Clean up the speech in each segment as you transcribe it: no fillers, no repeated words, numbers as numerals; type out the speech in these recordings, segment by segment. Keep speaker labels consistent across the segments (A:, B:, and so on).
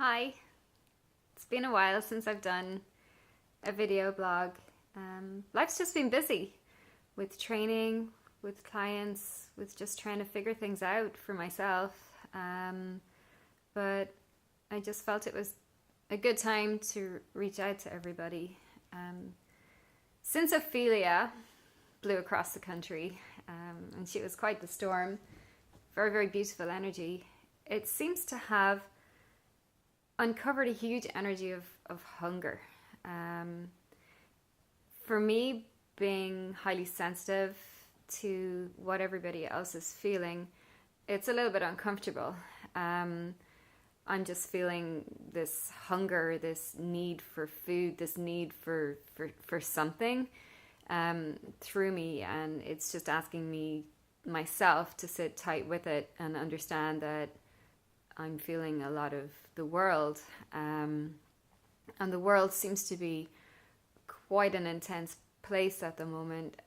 A: Hi, it's been a while since I've done a video blog. Life's just been busy with training, with clients, with just trying to figure things out for myself. But I just felt it was a good time to reach out to everybody. Since Ophelia blew across the country, and she was quite the storm, very, very beautiful energy, it seems to have uncovered a huge energy of hunger. Um, for me, being highly sensitive to what everybody else is feeling, it's a little bit uncomfortable. I'm just feeling this hunger, this need for food, this need for something through me, and it's just asking me myself to sit tight with it and understand that I'm feeling a lot of the world, and the world seems to be quite an intense place at the moment.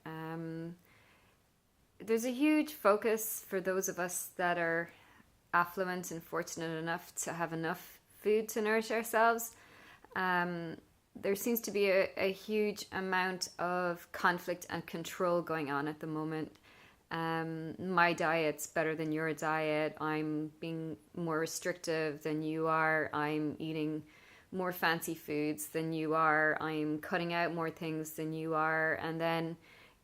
A: There's a huge focus for those of us that are affluent and fortunate enough to have enough food to nourish ourselves. There seems to be a huge amount of conflict and control going on at the moment. My diet's better than your diet. I'm being more restrictive than you are. I'm eating more fancy foods than you are. I'm cutting out more things than you are. And then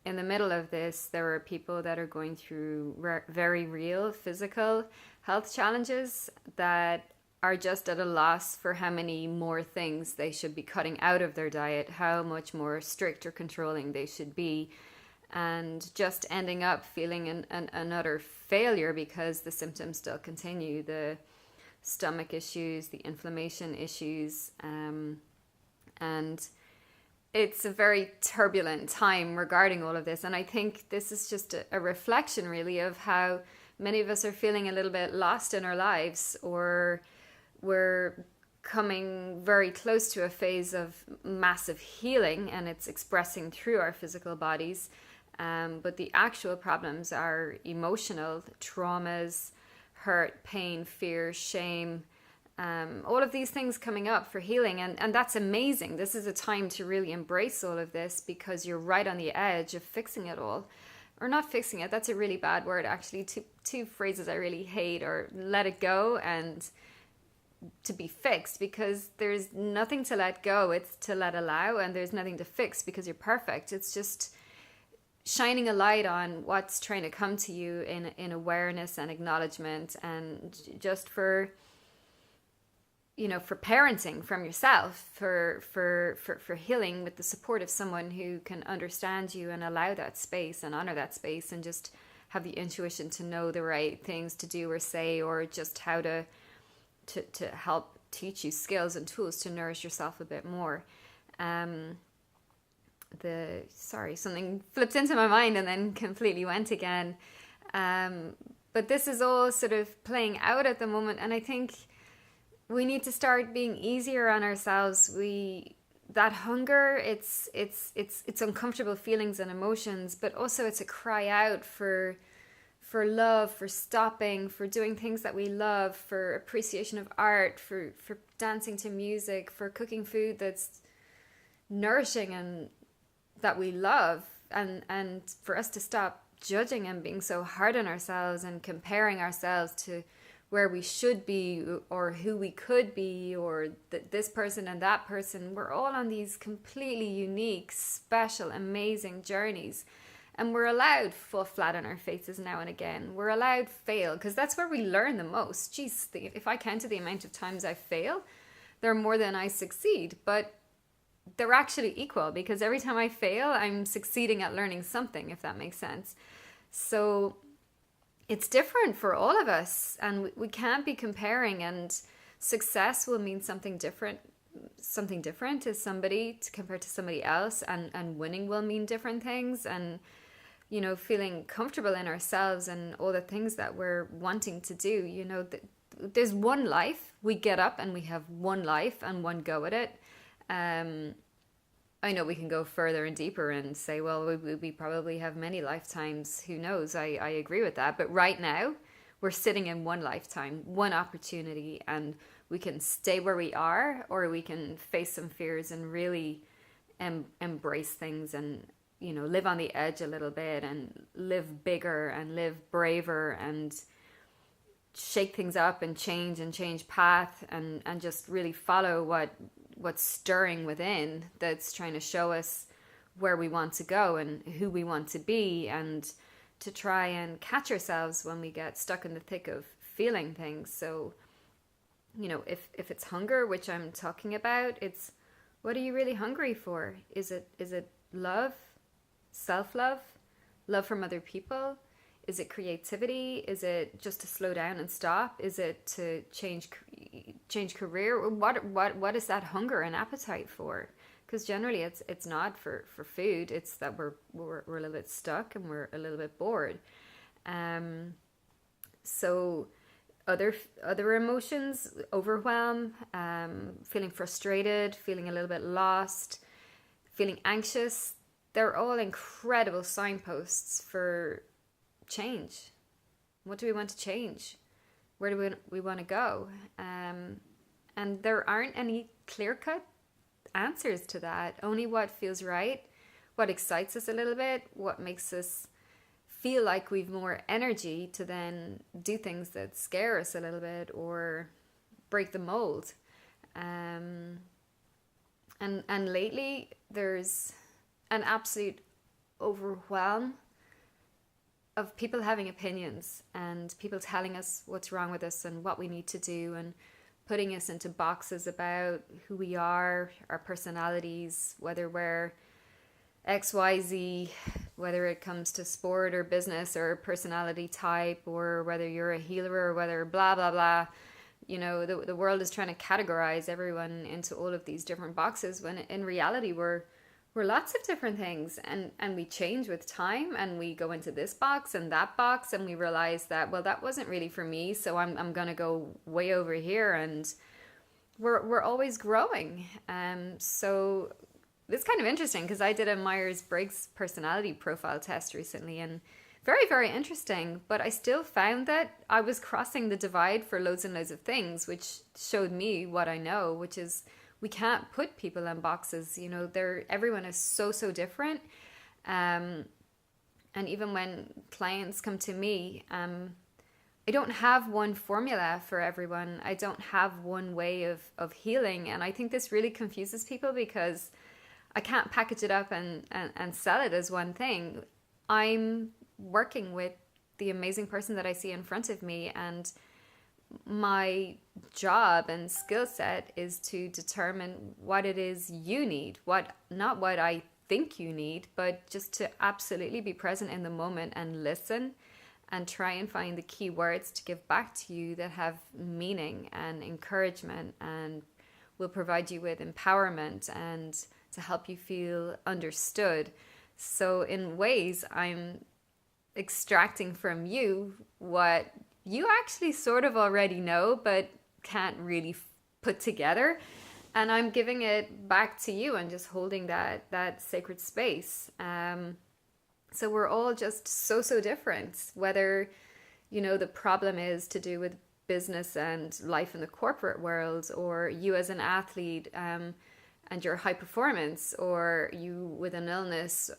A: in the middle of this, there are people that are going through very real physical health challenges that are just at a loss for how many more things they should be cutting out of their diet, how much more strict or controlling they should be, and just ending up feeling an utter failure because the symptoms still continue, the stomach issues, the inflammation issues, and it's a very turbulent time regarding all of this. And I think this is just a reflection really of how many of us are feeling a little bit lost in our lives, or we're coming very close to a phase of massive healing, and it's expressing through our physical bodies. But the actual problems are emotional traumas, hurt, pain, fear, shame, all of these things coming up for healing. And that's amazing. This is a time to really embrace all of this because you're right on the edge of fixing it all. Or not fixing it, that's a really bad word actually. Two phrases I really hate are let it go and to be fixed, because there's nothing to let go, it's to let allow, and there's nothing to fix because you're perfect. It's just shining a light on what's trying to come to you in awareness and acknowledgement, and just for parenting from yourself, for healing with the support of someone who can understand you and allow that space and honor that space, and just have the intuition to know the right things to do or say, or just how to help teach you skills and tools to nourish yourself a bit more. Something flipped into my mind and then completely went again. But this is all sort of playing out at the moment, and I think we need to start being easier on ourselves. That hunger, it's uncomfortable feelings and emotions, but also it's a cry out for love, for stopping, for doing things that we love, for appreciation of art, for dancing to music, for cooking food that's nourishing and that we love, and for us to stop judging and being so hard on ourselves and comparing ourselves to where we should be or who we could be, or this person and that person. We're all on these completely unique, special, amazing journeys, and we're allowed fall flat on our faces now and again. We're allowed fail, because that's where we learn the most. Jeez, if I counted the amount of times I fail, they're more than I succeed, but they're actually equal, because every time I fail, I'm succeeding at learning something, if that makes sense. So it's different for all of us, and we can't be comparing, and success will mean something different to somebody compared to somebody else, and winning will mean different things, and feeling comfortable in ourselves and all the things that we're wanting to do. There's one life. We get up and we have one life and one go at it. I know we can go further and deeper and say, well, we probably have many lifetimes. Who knows? I agree with that. But right now, we're sitting in one lifetime, one opportunity, and we can stay where we are, or we can face some fears and really embrace things, and live on the edge a little bit and live bigger and live braver and shake things up and change path, and just really follow what's stirring within, that's trying to show us where we want to go and who we want to be, and to try and catch ourselves when we get stuck in the thick of feeling things. So if it's hunger, which I'm talking about, it's, what are you really hungry for? Is it love, self-love, love from other people? Is it creativity? Is it just to slow down and stop? Is it to change career? What is that hunger and appetite for? Because generally it's not for food. It's that we're a little bit stuck and we're a little bit bored. So other emotions, overwhelm, feeling frustrated, feeling a little bit lost, feeling anxious, they're all incredible signposts for change. What do we want to change? Where do we want to go? And there aren't any clear-cut answers to that. Only what feels right, what excites us a little bit, what makes us feel like we've more energy to then do things that scare us a little bit or break the mold. And lately there's an absolute overwhelm of people having opinions and people telling us what's wrong with us and what we need to do, and putting us into boxes about who we are, our personalities, whether we're XYZ, whether it comes to sport or business or personality type, or whether you're a healer or whether blah, blah, blah. The world is trying to categorize everyone into all of these different boxes, when in reality we're lots of different things, and we change with time, and we go into this box and that box, and we realize that, well, that wasn't really for me, so I'm gonna go way over here, and we're always growing. So it's kind of interesting, because I did a Myers-Briggs personality profile test recently, and very, very interesting, but I still found that I was crossing the divide for loads and loads of things, which showed me what I know, which is we can't put people in boxes. Everyone is so different. And even when clients come to me, I don't have one formula for everyone. I don't have one way of healing. And I think this really confuses people, because I can't package it up and sell it as one thing. I'm working with the amazing person that I see in front of me, and my job and skill set is to determine what it is you need, not what I think you need, but just to absolutely be present in the moment and listen and try and find the key words to give back to you that have meaning and encouragement and will provide you with empowerment and to help you feel understood. So in ways, I'm extracting from you what you actually sort of already know, but can't really put together. And I'm giving it back to you and just holding that sacred space. So we're all just so different, whether, the problem is to do with business and life in the corporate world, or you as an athlete and your high performance, or you with an illness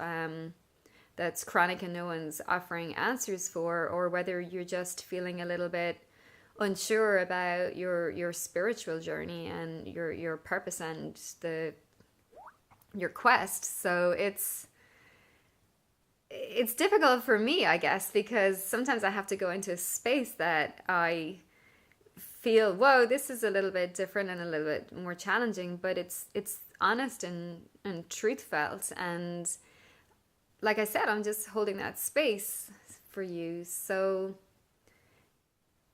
A: that's chronic and no one's offering answers for, or whether you're just feeling a little bit unsure about your spiritual journey and your purpose and your quest. So it's difficult for me, I guess, because sometimes I have to go into a space that I feel, whoa, this is a little bit different and a little bit more challenging, but it's honest and truth felt. And like I said, I'm just holding that space for you. So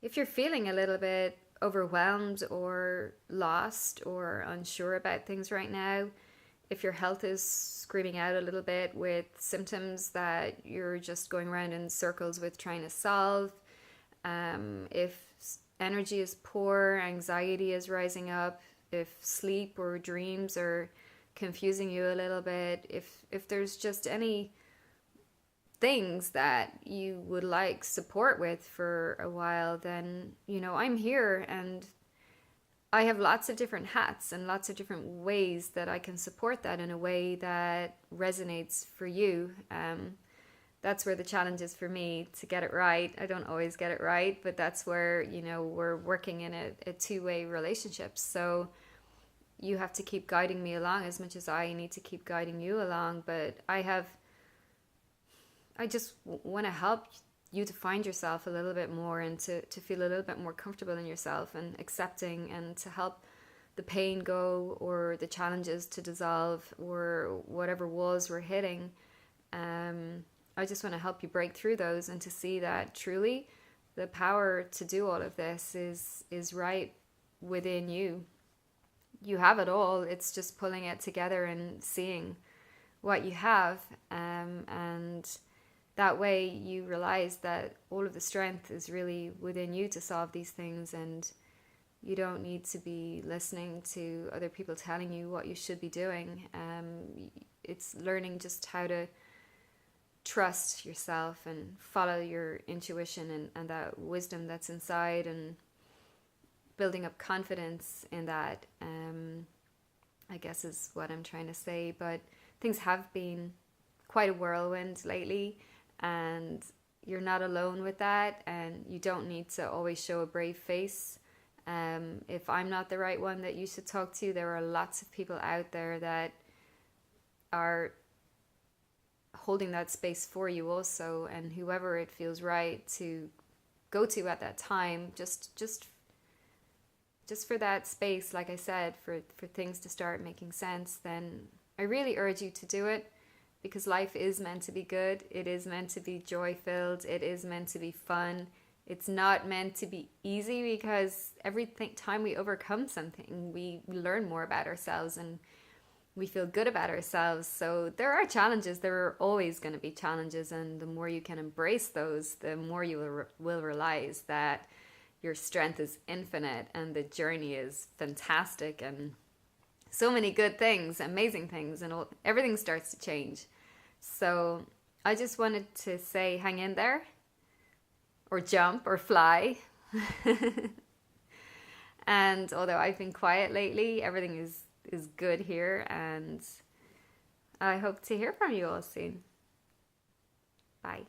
A: if you're feeling a little bit overwhelmed or lost or unsure about things right now, if your health is screaming out a little bit with symptoms that you're just going around in circles with trying to solve, if energy is poor, anxiety is rising up, if sleep or dreams are confusing you a little bit, if there's just any things that you would like support with for a while, then, I'm here, and I have lots of different hats and lots of different ways that I can support that in a way that resonates for you. That's where the challenge is for me, to get it right. I don't always get it right, but that's where, we're working in a two-way relationship. So you have to keep guiding me along as much as I need to keep guiding you along. But I just want to help you to find yourself a little bit more, and to feel a little bit more comfortable in yourself and accepting, and to help the pain go, or the challenges to dissolve, or whatever walls we're hitting. I just want to help you break through those, and to see that truly the power to do all of this is right within you. You have it all. It's just pulling it together and seeing what you have, and that way you realize that all of the strength is really within you to solve these things, and you don't need to be listening to other people telling you what you should be doing. It's learning just how to trust yourself and follow your intuition, and that wisdom that's inside, and building up confidence in that, I guess is what I'm trying to say. But things have been quite a whirlwind lately, and you're not alone with that, and you don't need to always show a brave face. If I'm not the right one that you should talk to, there are lots of people out there that are holding that space for you also, and whoever it feels right to go to at that time, just for that space, like I said, for things to start making sense, then I really urge you to do it, because life is meant to be good. It is meant to be joy filled. It is meant to be fun. It's not meant to be easy, because every time we overcome something, we learn more about ourselves, and we feel good about ourselves. So there are challenges. There are always going to be challenges, and the more you can embrace those, the more you will realize that your strength is infinite, and the journey is fantastic, and so many good things, amazing things, and everything starts to change. So I just wanted to say, hang in there, or jump, or fly. And although I've been quiet lately, everything is good here, and I hope to hear from you all soon. Bye.